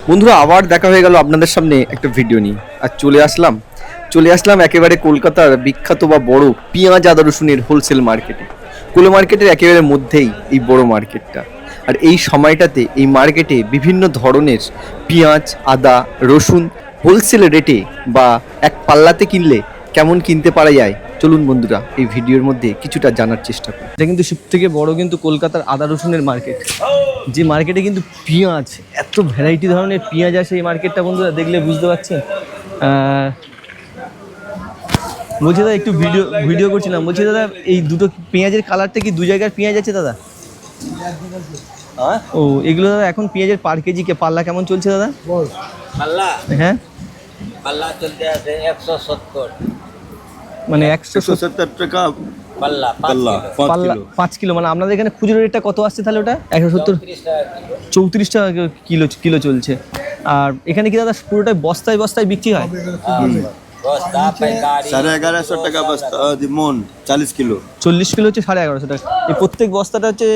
বন্ধুরা আবার দেখা হয়ে গেল আপনাদের সামনে একটা ভিডিও নিয়ে। আর চলে আসলাম একেবারে কলকাতার বিখ্যাত বা বড় পেঁয়াজ আদা রসুনের হোলসেল মার্কেটে। কোলো মার্কেটের একেবারে মধ্যেই এই বড় মার্কেটটা। আর এই সময়টাতে এই মার্কেটে বিভিন্ন ধরনের পেঁয়াজ আদা রসুন হোলসেল রেটে বা এক পাল্লাতে কিনলে কেমন কিনতে পারা যায়, চলুন বন্ধুরা এই ভিডিওর মধ্যে কিছুটা জানার চেষ্টা করি। এটা কিন্তু সব থেকে বড় কিন্তু কলকাতার আদা রসুনের মার্কেট, যে মার্কেটে কিন্তু পেঁয়াজ এত ভ্যারাইটি ধরনের পেঁয়াজ আসে। এই মার্কেটটা বন্ধুরা দেখলে বুঝতে পারছেন। বলছি দাদা একটু ভিডিও করছিলাম, বলছি দাদা এই দুটো পেঁয়াজের কালারটা কি দু জায়গার পেঁয়াজ আছে দাদা? ও এগুলো দাদা এখন পেঁয়াজের পার কেজি পাল্লা কেমন চলছে দাদা? পাল্লা হ্যাঁ পাল্লা চলতে আছে 170, মানে 170 টাকা পাল্লা পাল্লা 5 কিলো। মানে আপনাদের এখানে খুচরো রেটটা কত আসছে তাহলে? ওটা 170 30 টাকা 34 কিলো। টাকা কিলো চলছে। আর এখানে কি দাদা পুরোটাই বস্তায় বস্তায় বিক্রি হয়? বস্তা পাইকারি 1150 টাকা বস্তা মন 40 কিলো। 40 কিলো হচ্ছে 1150 টাকা। এই প্রত্যেক বস্তাটা হচ্ছে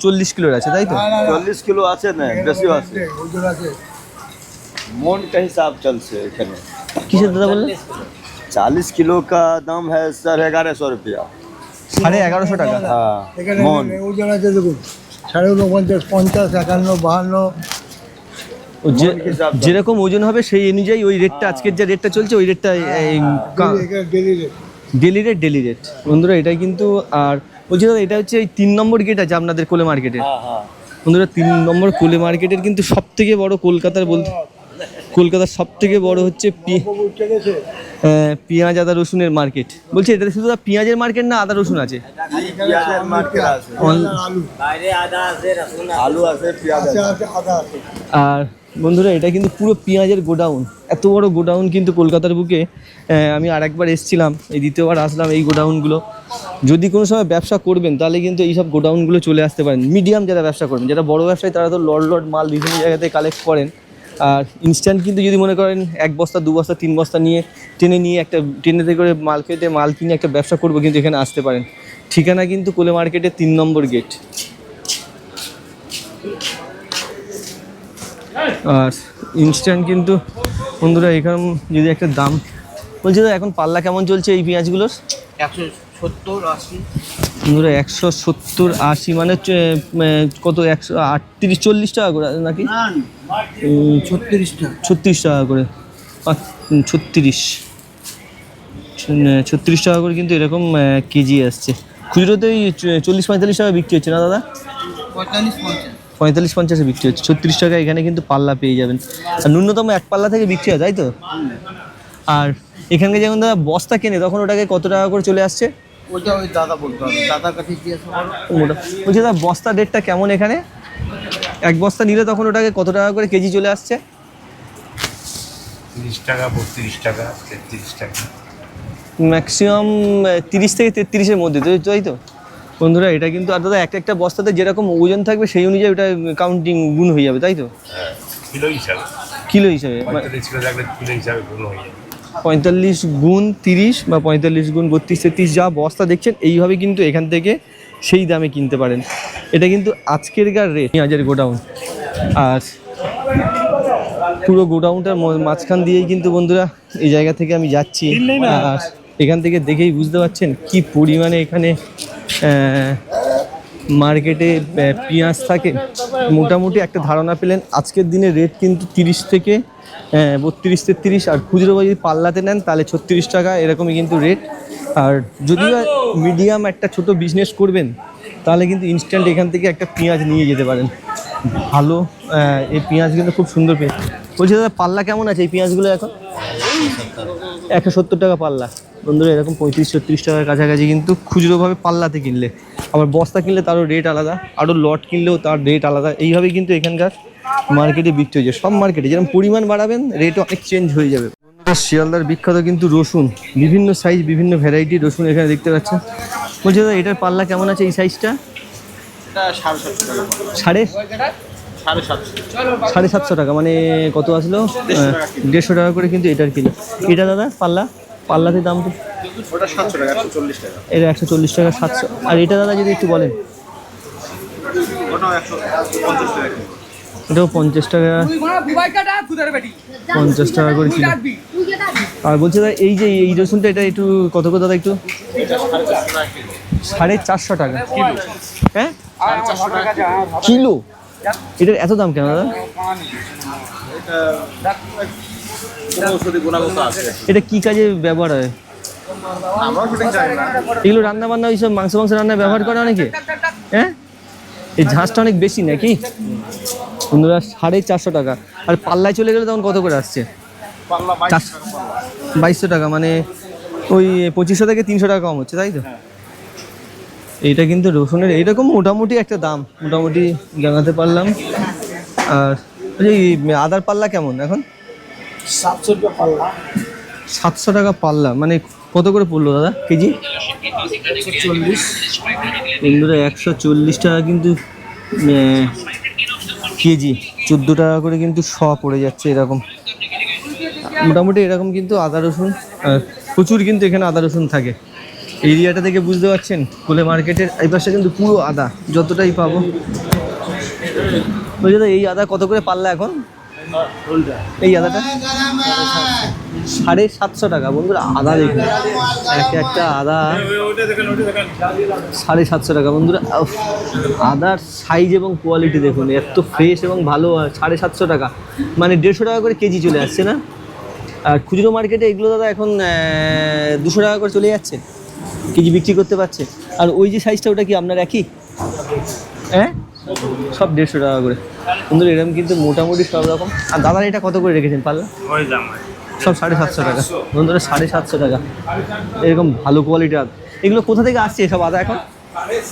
40 কিলোর আছে তাই তো? 40 কিলো আছে না, বেশিও আছে। मन का हिसाब चलते एखने। किसे दादा बोले 40 किलो का दाम है 1150 रुपया। 1150 টাকা। हाँ এখানে मन ওজন আছে দেখুন 49, 50, 51, 52। ও যেরকম ওজন হবে সেই অনুযায়ী ওই রেটটা, আজকের যে রেটটা চলছে ওই রেটটা ডেলি রেট বন্ধুরা এটাই কিন্তু। আর বলছি দাদা এটা হচ্ছে এই 3 নম্বর গেট আছে আপনাদের কোলে মার্কেটে। বন্ধুরা 3 নম্বর কোলে মার্কেটের কিন্তু সব থেকে বড় কলকাতার সব থেকে বড় হচ্ছে পেঁয়াজ আদা রসুনের মার্কেট। বলছি এটা শুধু পেঁয়াজের মার্কেট না আদা রসুন আছে? পেঁয়াজের মার্কেট আছে, বাইরে আদা আছে, রসুন আলু আছে, পেঁয়াজ আছে। আর বন্ধুরা এটা কিন্তু পুরো পেঁয়াজের গোডাউন। এত বড় গোডাউন কিন্তু কলকাতার বুকে। আমি আরেকবার এসেছিলাম, এই দ্বিতীয়বার আসলাম। এই গোডাউনগুলো যদি কোনো সময় ব্যবসা করবেন তাহলে কিন্তু এইসব গোডাউনগুলো চলে আসতে পারেন। মিডিয়াম যারা ব্যবসা করবেন, যারা বড় ব্যবসায়ী তারা তো লট মাল বিভিন্ন জায়গাতে কালেক্ট করেন। আর ইনস্ট্যান্ট কিন্তু যদি মনে করেন 1 বস্তা 2 বস্তা 3 বস্তা টেনে একটা ট্রেনেতে করে মাল কিনে একটা ব্যবসা করবো, কিন্তু এখানে আসতে পারেন। ঠিকানা কিন্তু কোলে মার্কেটের 3 নম্বর গেট। আর ইনস্ট্যান্ট কিন্তু বন্ধুরা এখানে যদি একটা দাম বলছি তো, এখন পাল্লা কেমন চলছে এই পেঁয়াজগুলোর? 170, 80। বন্ধুরা 170 80 মানে কত? 138 40 টাকা করে নাকি? 36 টাকা করে। 36 টাকা করে কিন্তু এরকম কেজি আসছে। খুচরোতে ওই 40-45 টাকা বিক্রি হচ্ছে না দাদা? 45-50 বিক্রি হচ্ছে। 36 টাকা এখানে কিন্তু পাল্লা পেয়ে যাবেন। আর ন্যূনতম 1 পাল্লা থেকে বিক্রি হয় তাই তো? আর এখানকে যখন দাদা বস্তা কেনে তখন ওটাকে কত টাকা করে চলে আসছে? ওটা ওই দাদা বলতে হবে, দাদার কাছে জিজ্ঞাসা করো। বলছি দাদা বস্তা রেটটা কেমন এখানে? 1 বস্তা নিলে তখন ওটাকে কত টাকা করে কেজি চলে আসছে? 30 টাকা, 32 টাকা, 33 টাকা, ম্যাক্সিমাম 30 থেকে 33-এর মধ্যে তাই তো বন্ধুরা? এটা কিন্তু আর দাদা একটা বস্তাতে যেরকম ওজন থাকবে সেই অনুযায়ী ওটা কাউন্টিং গুণ হয়ে যাবে তাই তো? কিলো হিসাবে। কিলো হিসাবে 45 কিলো থাকলে কিলো হিসাবে গুণ হয়ে যাবে। 45 গুণ 30 বা 45 গুণ 32-33 যা বস্তা দেখছেন এইভাবে কিন্তু এখান থেকে সেই দামে কিনতে পারেন। এটা কিন্তু আজকেরকার রেট পেঁয়াজের গোডাউন। আর পুরো গোডাউনটার মাঝখান দিয়েই কিন্তু বন্ধুরা এই জায়গা থেকে আমি যাচ্ছি। আর এখান থেকে দেখেই বুঝতে পারছেন কি পরিমাণে এখানে মার্কেটে পেঁয়াজ থাকে। মোটামুটি একটা ধারণা পেলেন আজকের দিনে রেট কিন্তু 30 থেকে 32-33। আর খুচরো যদি পাল্লাতে নেন তাহলে 36 টাকা এরকমই কিন্তু রেট। আর যদিও মিডিয়াম একটা ছোট বিজনেস করবেন তাহলে কিন্তু ইনস্ট্যান্ট এখান থেকে একটা পেঁয়াজ নিয়ে যেতে পারেন। ভালো এই পেঁয়াজ কিন্তু খুব সুন্দর পেঁয়াজ। বলছি দাদা পাল্লা কেমন আছে এই পেঁয়াজগুলো এখন? 170 টাকা পাল্লা বন্ধুরা। এরকম 35-36 টাকার কাছাকাছি কিন্তু খুচরোভাবে পাল্লাতে কিনলে। আবার বস্তা কিনলে তারও রেট আলাদা, আরও লট কিনলেও তার রেট আলাদা। এইভাবেই কিন্তু এখানকার মার্কেটে বিক্রি হয়েছে। সব মার্কেটে যেরকম পরিমাণ বাড়াবেন রেটও অনেক চেঞ্জ হয়ে যাবে। শিয়ালদার বিখ্যাত কিন্তু রসুন, বিভিন্ন সাইজ বিভিন্ন ভ্যারাইটির রসুন এখানে দেখতে পাচ্ছেন। বলছি দাদা এটার পাল্লা কেমন আছে এই সাইজটা? 750 টাকা মানে কত আসলো? 150 টাকা করে কিন্তু এটার কিলো। এটা দাদা পাল্লাতে দাম তো? ওটা 700 টাকা, 140 টাকা। এটা 140 টাকা 700। আর এটা দাদা যদি একটু বলেন? ওটাও 150 টাকা। এটাও 50 টাকা, 50 টাকা করে কিলো। আর বলছি দাদা এই যে এই রসুনটা এটা একটু কত করে দাদা একটু? 450 টাকা হ্যাঁ কিলো। এটার এত দাম কেন দাদা? এটা কি কাজে ব্যবহার হয়? এগুলো রান্না বান্না ওইসব মাংস রান্নায় ব্যবহার করে অনেকে। হ্যাঁ এই ঝাঁসটা অনেক বেশি নাকি বন্ধুরা? 450 টাকা। আর পাল্লায় চলে গেলে তখন কত করে আসছে? 2200 টাকা, মানে ওই 2500 থেকে 300 টাকা কম হচ্ছে তাই তো? এইটা কিন্তু রসুনের এইরকম মোটামুটি একটা দাম মোটামুটি জানাতে পারলাম। আর এই আদার পাল্লা কেমন এখন? 700 টাকা পাল্লা, মানে কত করে পড়লো দাদা কেজি? 140 বন্ধুরা, 140 টাকা কিন্তু কেজি, 14 টাকা করে কিন্তু পড়ে যাচ্ছে এরকম। মোটামুটি এরকম কিন্তু আদা রসুন প্রচুর কিন্তু এখানে আদা রসুন থাকে। এরিয়াটা থেকে বুঝতে পারছেন কোলে মার্কেটের এই পাশে কিন্তু পুরো আদা যতটাই পাবো। বলছি দাদা এই আদা কত করে পাল্লা এখন? এই আদাটা 750 টাকা বন্ধুরা। আদা দেখুন, একটা আদা 750 টাকা বন্ধুরা। আদার সাইজ এবং কোয়ালিটি দেখুন, এত ফ্রেশ এবং ভালো। 750 টাকা মানে 150 টাকা করে কেজি চলে আসছে না? আর খুচরো মার্কেটে এগুলো দাদা এখন 200 টাকা করে চলে যাচ্ছে কেজি বিক্রি করতে পারছে। আর ওই যে সাইজটা ওটা কি আপনার একই? হ্যাঁ সব 150 টাকা করে বন্ধুরা, এরকম কিন্তু মোটামুটি সব রকম। আর দাদার এটা কত করে রেখেছেন পাল্লা? সব 750 টাকা বন্ধুরা, 750 টাকা এরকম ভালো কোয়ালিটির আদা। এগুলো কোথা থেকে আসছে এসব আদা এখন?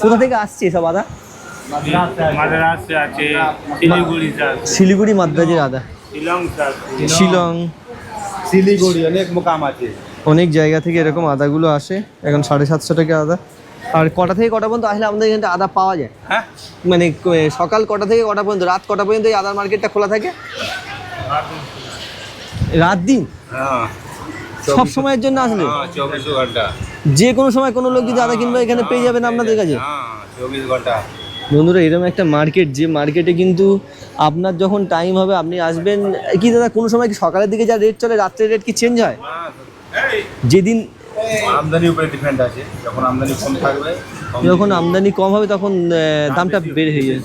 কোথা থেকে আসছে এসব আদা? শিলিগুড়ি মাদ্রাজের আদা, শিলং শিলিগুড়ি অনেক মোকাম আছে। অনেক জায়গা থেকে এরকম আদাগুলো আসে। এখন 750 টাকা আদা। আর কটা থেকে কটা পর্যন্ত আসলে আমাদের এখানে আদা পাওয়া যায়? হ্যাঁ মানে সকাল কটা থেকে কটা পর্যন্ত, রাত কটা পর্যন্ত এই আদার মার্কেটটা খোলা থাকে? রাত দিন সব সময়ের জন্য আসলে 24 ঘন্টা, যে কোনো সময় কোনো লোক যদি আদা কিনবে এখানে পেয়ে যাবেন আপনাদের কাছে। 24 ঘন্টা বন্ধুরা এরকম একটা মার্কেট, যে মার্কেটে কিন্তু আপনার যখন টাইম হবে আপনি আসবেন। কি দাদা কোনো সময় কি সকালের দিকে যা রেট চলে রাত্রের রেট কি চেঞ্জ হয়? যেদিন আমদানির উপরে ডিপেন্ড আছে, যখন আমদানি কম থাকবে, যখন আমদানি কম হবে তখন দামটা বেড়ে হয়ে যায়।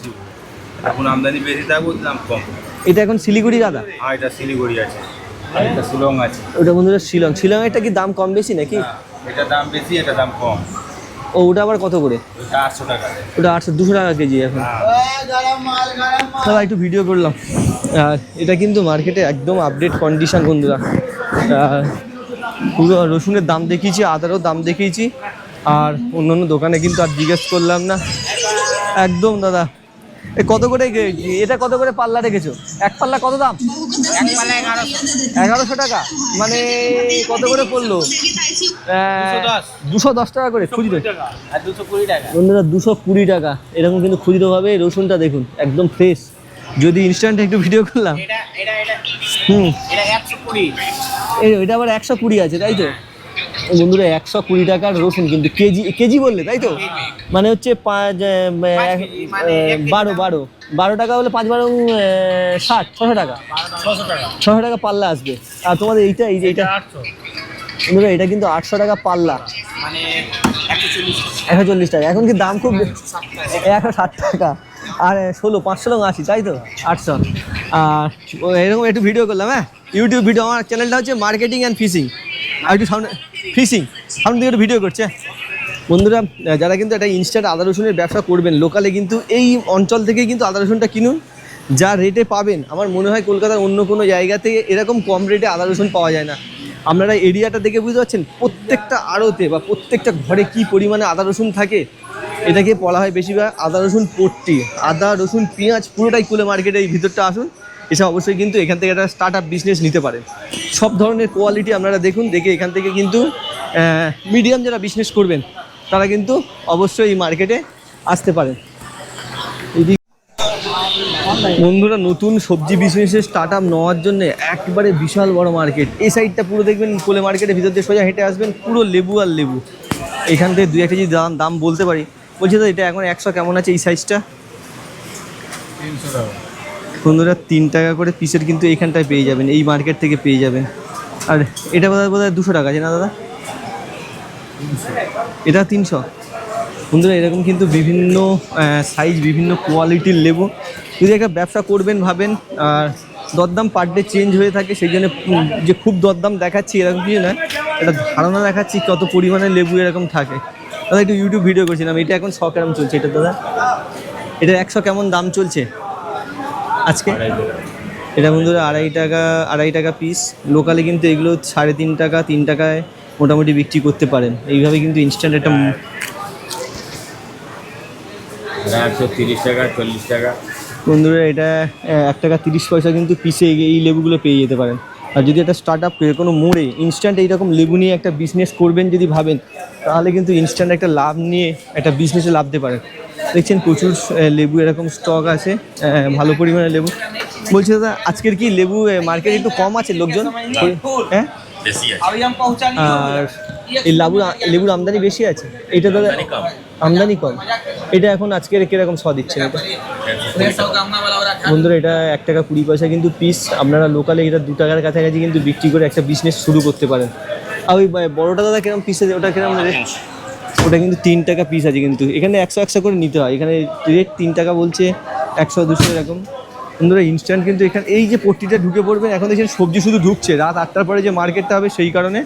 এখন আমদানি বেশি থাকবে দাম কম। এটা এখন শিলিগুড়ির আদা? হ্যাঁ এটা শিলিগুড়ি আছে, আর এটা শিলং আছে। ওটা বন্ধুরা শিলং। শিলংয়েরটা কি দাম কম বেশি নাকি? এটা দাম বেশি, এটা দাম কম। ও ওটা আবার কত করে? ওটা 800 টাকা। ওটা 200 টাকা কেজি এখন। দাদা একটু ভিডিও করলাম। আর এটা কিন্তু মার্কেটে একদম আপডেট কন্ডিশন বন্ধুরা। পুরো রসুনের দাম দেখিয়েছি, আদারও দাম দেখিয়েছি। আর অন্য দোকানে কিন্তু আর জিজ্ঞেস করলাম না একদম। দাদা কত করে এটা কত করে পাল্লা রেখেছো? এক পাল্লা কত দাম? 1100 টাকা, মানে কত করে পড়লো? 210 টাকা করে খুচরো। আর 220 টাকা বন্ধুরা 220 টাকা এরকম কিন্তু খুচরো ভাবে। রসুনটা দেখুন একদম ফ্রেশ। যদি ইনস্ট্যান্ট একটু ভিডিও করলাম। এটা এটা 120। এটা আবার 120 আছে তাই তো বন্ধুরা? 120 টাকার রসুন কিন্তু কেজি বললে তাই তো? মানে হচ্ছে 12 টাকা হলে 5 12 60 600 টাকা, 600 টাকা পাল্লা আসবে। আর তোমাদের এইটা এই যে এইটা বন্ধুরা এটা কিন্তু 800 টাকা পাল্লা, মানে 140 140 টাকা। এখন কি দাম খুব 160 টাকা। আর 500 লং 80 তাই তো 800। আর এরকম একটু ভিডিও করলাম। হ্যাঁ ইউটিউব ভিডিও, আমার চ্যানেলটা হচ্ছে মার্কেটিং অ্যান্ড ফিশিং। আর একটু সামনে থেকে একটু ভিডিও করছে বন্ধুরা। যারা কিন্তু একটা ইনস্ট্যান্ট আদা রসুনের ব্যবসা করবেন লোকালে, কিন্তু এই অঞ্চল থেকেই কিন্তু আদা রসুনটা কিনুন। যা রেটে পাবেন আমার মনে হয় কলকাতার অন্য কোনো জায়গা থেকে এরকম কম রেটে আদা রসুন পাওয়া যায় না। আপনারা এরিয়াটা দেখে বুঝতে পারছেন প্রত্যেকটা আড়তে বা প্রত্যেকটা ঘরে কি পরিমাণে আদা রসুন থাকে। এটাকে বলা হয় বেশিরভাগ আদা রসুন পট্টি। আদা রসুন পেঁয়াজ পুরোটাই কুলে মার্কেটে এই ভিতরটা আসুন, এসব অবশ্যই কিন্তু এখান থেকে একটা স্টার্ট আপ বিজনেস নিতে পারেন। সব ধরনের কোয়ালিটি আপনারা দেখুন, দেখে এখান থেকে কিন্তু মিডিয়াম যারা বিজনেস করবেন তারা কিন্তু অবশ্যই এই মার্কেটে আসতে পারেন। বন্ধুরা নতুন সবজি বিজনেসের স্টার্ট আপ নেওয়ার জন্য একবারে বিশাল বড় মার্কেট। এই সাইডটা পুরো দেখবেন কোলে মার্কেটের ভিতর দিয়ে সোজা হেঁটে আসবেন, পুরো লেবু আর লেবু। এখান থেকে 2-1 কেজি দাম বলতে পারি। বলছি তো এটা এখন 100 কেমন আছে এই সাইজটা? বন্ধুরা 3 টাকা করে পিসের কিন্তু এইখানটায় পেয়ে যাবেন, এই মার্কেট থেকে পেয়ে যাবেন। আর এটা বোধহয় 200 টাকা আছে না দাদা? এটা 300। বন্ধুরা এরকম কিন্তু বিভিন্ন সাইজ, বিভিন্ন কোয়ালিটির লেবু। যদি একটা ব্যবসা করবেন ভাবেন আর দরদাম পার ডে চেঞ্জ হয়ে থাকে, সেই জন্য যে খুব দরদাম দেখাচ্ছি এরকম কিছু না, একটা ধারণা দেখাচ্ছি কত পরিমাণে লেবু এরকম থাকে। দাদা একটু ইউটিউব ভিডিও করছিলাম, এটা এখন 100 কেমন চলছে এটা দাদা? এটা 100 কেমন দাম চলছে আজকে? এটা বন্ধুরা 2.5 টাকা পিস। লোকালে কিন্তু এগুলো 3.5 টাকা 3 টাকায় মোটামুটি বিক্রি করতে পারেন। এইভাবে কিন্তু ইনস্ট্যান্ট একটা 130 টাকা 40 টাকা। বন্ধুরা এটা 1 টাকা 30 পয়সা কিন্তু পিসে এই লেবুগুলো পেয়ে যেতে পারেন। আর যদি একটা স্টার্ট আপ করে কোনো মোড়ে ইনস্ট্যান্ট এইরকম লেবু নিয়ে একটা বিজনেস করবেন যদি ভাবেন, তাহলে কিন্তু ইনস্ট্যান্ট একটা লাভ নিয়ে একটা বিজনেসে লাভতে পারেন। দেখছেন প্রচুর লেবু এরকম স্টক আছে, ভালো পরিমাণে লেবু। বলছি দাদা আজকের কি লেবু মার্কেটে একটু কম আছে লোকজন? হ্যাঁ, আর এই লেবুর আমদানি বেশি আছে। এটা দাদা আমদানি কম। এটা এখন আজকের কিরকম শ দিচ্ছেন এটা? বন্ধুরা এটা 1 টাকা 20 পয়সা কিন্তু পিস। আপনারা লোকালে এটা 2 টাকার কাছাকাছি কিন্তু বিক্রি করে একটা বিজনেস শুরু করতে পারেন। আর ওই বড়োটা দাদা কিরকম পিস আছে? ওটা কিরকম রেট? ওটা কিন্তু 3 টাকা পিস আছে কিন্তু। এখানে 100 করে নিতে হয়। এখানে রেট 3 টাকা বলছে, 100 200 এরকম। বন্ধুরা ইনস্ট্যান্ট কিন্তু এখানে এই যে পট্টিটা ঢুকে পড়বেন, এখন দেখছেন সবজি শুধু ঢুকছে, রাত 8টার পরে যে মার্কেটটা হবে সেই কারণে।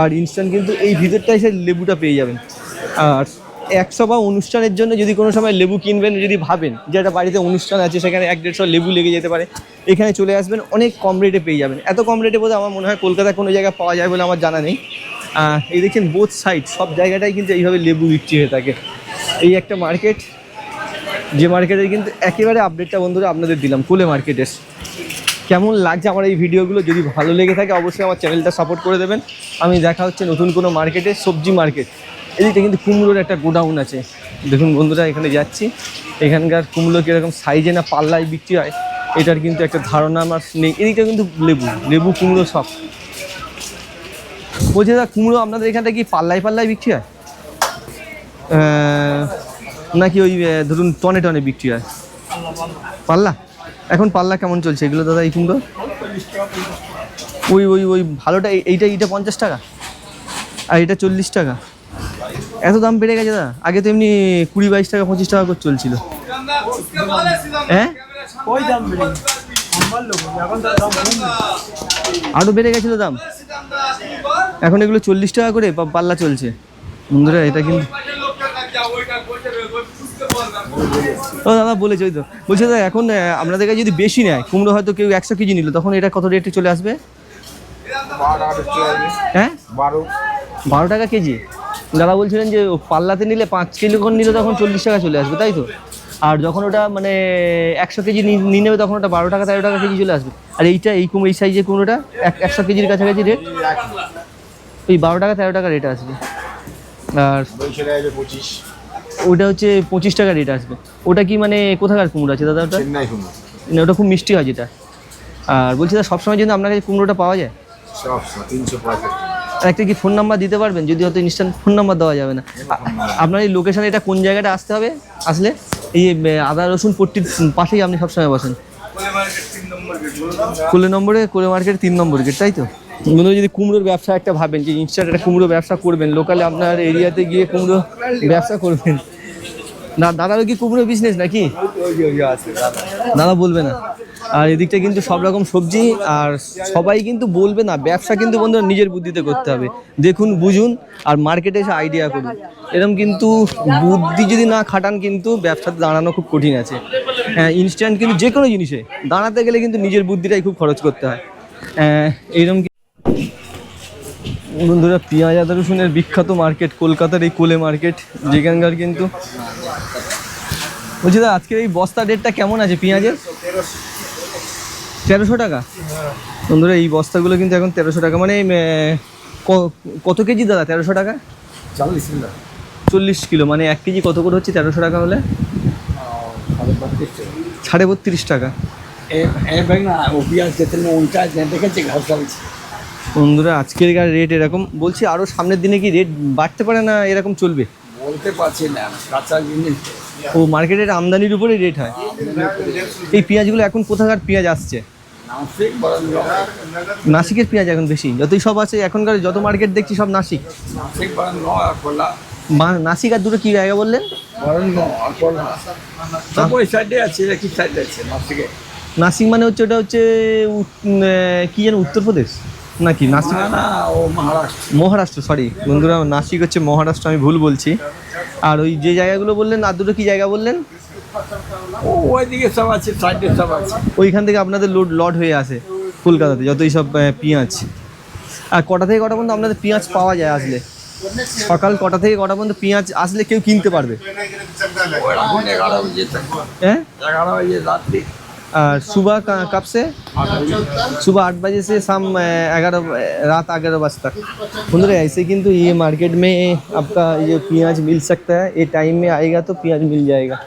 আর ইনস্ট্যান্ট কিন্তু এই ভিতরটায় এসে লেবুটা পেয়ে যাবেন। আর 100 বা অনুষ্ঠানের জন্য যদি কোনো সময় লেবু কিনবেন, যদি ভাবেন যে একটা বাড়িতে অনুষ্ঠান আছে, সেখানে 100-150 লেবু লেগে যেতে পারে, এখানে চলে আসবেন, অনেক কম রেটে পেয়ে যাবেন। এত কম রেটে বোধহয় আমার মনে হয় কলকাতায় কোনো জায়গায় পাওয়া যায় বলে আমার জানা নেই। এই দেখছেন বোথ সাইড সব জায়গাটাই কিন্তু এইভাবে লেবু বিক্রি হয়ে থাকে। এই একটা মার্কেট, যে মার্কেটের কিন্তু একেবারে আপডেটটা বন্ধুরা আপনাদের দিলাম, কোলে মার্কেটের। কেমন লাগছে আমার এই ভিডিওগুলো? যদি ভালো লেগে থাকে অবশ্যই আমার চ্যানেলটা সাপোর্ট করে দেবেন। আমি দেখা হচ্ছে নতুন কোনো মার্কেটে, সবজি মার্কেট। এদিকে কিন্তু কুমড়োর একটা গোডাউন আছে। দেখুন বন্ধুরা এখানে যাচ্ছি, এখানকার কুমড়ো কীরকম সাইজে না পাল্লায় বিক্রি হয় এটার কিন্তু একটা ধারণা আমার নেই। এদিকটা কিন্তু লেবু কুমড়ো সব। বলছি দাদা কুমড়ো আপনাদের এখানটা কি পাল্লায় বিক্রি হয় নাকি ওই ধরুন টনে টনে বিক্রি হয়? পাল্লা। এখন পাল্লা কেমন চলছে এগুলো দাদা এই কুমড়ো? ওই ভালোটা এইটা 50 টাকা আর এটা 40 টাকা। এত দাম বেড়ে গেছে দাদা? আগে তো এমনি 20-22 টাকা 25 টাকা করে চলছিল। হ্যাঁ আরও বেড়ে গেছিলো দাম। এখন এগুলো 40 টাকা করে পাল্লা চলছে। বন্ধুরা এটা কিন্তু ও দাদা বলেছে, ওই তো বলছে দাদা এখন আপনাদের কাছে যদি বেশি নেয় কুমড়ো, হয়তো কেউ 100 কেজি নিল, তখন এটা কত রেটে চলে আসবে? হ্যাঁ 12 টাকা কেজি। দাদা বলছিলেন যে পাল্লাতে নিলে 5 কিলো করে নিলে তখন 40 টাকা চলে আসবে, তাই তো? আর যখন ওটা মানে 100 কেজি নিয়ে নেবে তখন ওটা 12 টাকা 13 টাকা কেজি চলে আসবে। আর এইটা এই সাইজের কুমড়োটা 100 কেজির কাছাকাছি রেট, ওই 12 টাকা 13 টাকা রেট আসবে। আর ওটা হচ্ছে 25 টাকা রেট আসবে। ওটা কি মানে কোথাকার কুমড়ো আছে দাদা? ওটা না, ওটা খুব মিষ্টি হয় যেটা। আর বলছি দাদা সবসময় কিন্তু আপনার কাছে কুমড়োটা পাওয়া যায়? আর একটা কি ফোন নাম্বার দিতে পারবেন? যদি হয়তো ইনস্ট্যান্ট ফোন নাম্বার দেওয়া যাবে না। আপনার এই লোকেশানে এটা কোন জায়গাটা আসতে হবে? আসলে এই আদা রসুন পট্টির পাশেই আপনি সবসময় বসেন? কোলে মার্কেট 3 নম্বর গেট, তাই তো? বন্ধুরা যদি কুমড়োর ব্যবসা একটা ভাবেন যে ইনস্ট্যান্ট একটা কুমড়ো ব্যবসা করবেন, লোকালে আপনার এরিয়াতে গিয়ে কুমড়ো ব্যবসা করবেন না, দাদারও কি কুমড়ো বিজনেস নাকি? দাদা বলবে না। আর এদিকটা কিন্তু সব রকম সবজি, আর সবাই কিন্তু বলবে না। ব্যবসা কিন্তু বন্ধুরা নিজের বুদ্ধিতে করতে হবে। দেখুন, বুঝুন, আর মার্কেটে এসে আইডিয়া করুন। এরকম কিন্তু বুদ্ধি যদি না খাটান কিন্তু ব্যবসাতে দাঁড়ানো খুব কঠিন আছে। ইনস্ট্যান্ট কিন্তু যে কোনো জিনিসে দাঁড়াতে গেলে কিন্তু নিজের বুদ্ধিটাই খুব খরচ করতে হয়। এইরকম বন্ধুরা পেঁয়াজ আদা রসুনের বিখ্যাত মার্কেট কলকাতার এই কোলে মার্কেট, যেখানকার কিন্তু বলছি দাদা আজকের এই বস্তা রেটটা কেমন আছে পেঁয়াজের? 1300 টাকা। বন্ধুরা এই বস্তাগুলো কিন্তু এখন 1300 টাকা। মানে কত কেজি দাদা 1300 টাকা? 40 কিলো। মানে 1 কেজি কত করে হচ্ছে 1300 টাকা হলে? 32.5 টাকা। বন্ধুরা আজকের রেট এরকম। বলছি আরও সামনের দিনে কি রেট বাড়তে পারে না এরকম চলবে? বলতে পারছি না, কাঁচা জিনিস ও মার্কেটের আমদানির উপরে রেট হয়। এই পেঁয়াজগুলো এখন কোথাকার পেঁয়াজ আসছে? নাসিকের পেঁয়াজ এখন বেশি, যতই সব আছে এখনকার যত মার্কেট দেখছি সব নাসিক। নাসিক আর দুটো কি জায়গা বললেন? নাসিক মানে হচ্ছে ওটা হচ্ছে কি যেন উত্তরপ্রদেশ নাকি নাসিক? মহারাষ্ট্র, সরি বন্ধুরা, নাসিক হচ্ছে মহারাষ্ট্র, আমি ভুল বলছি। আর ওই যে জায়গাগুলো বললেন আর দুটো কি জায়গা বললেন? ওইদিকে সব আছে, সাইডে সব আছে। ওইখান থেকে আপনাদের লড হয়ে আসে কলকাতাতে যতই সব পেঁয়াজ। আর কটা থেকে কটা পর্যন্ত আপনাদের পেঁয়াজ পাওয়া যায় আসলে? সকাল কটা থেকে কটা পর্যন্ত পেঁয়াজ আসলে কেউ কিনতে পারবে? 11 बजे तक, হ্যাঁ। 11 बजे रात्रि। और सुबह कब से? सुबह 8 बजे से शाम 11 रात 11 बजे तक। बंधुरा ऐसे किंतु ये मार्केट में आपका ये प्याज मिल सकता है, ये टाइम में आएगा तो प्याज मिल जाएगा।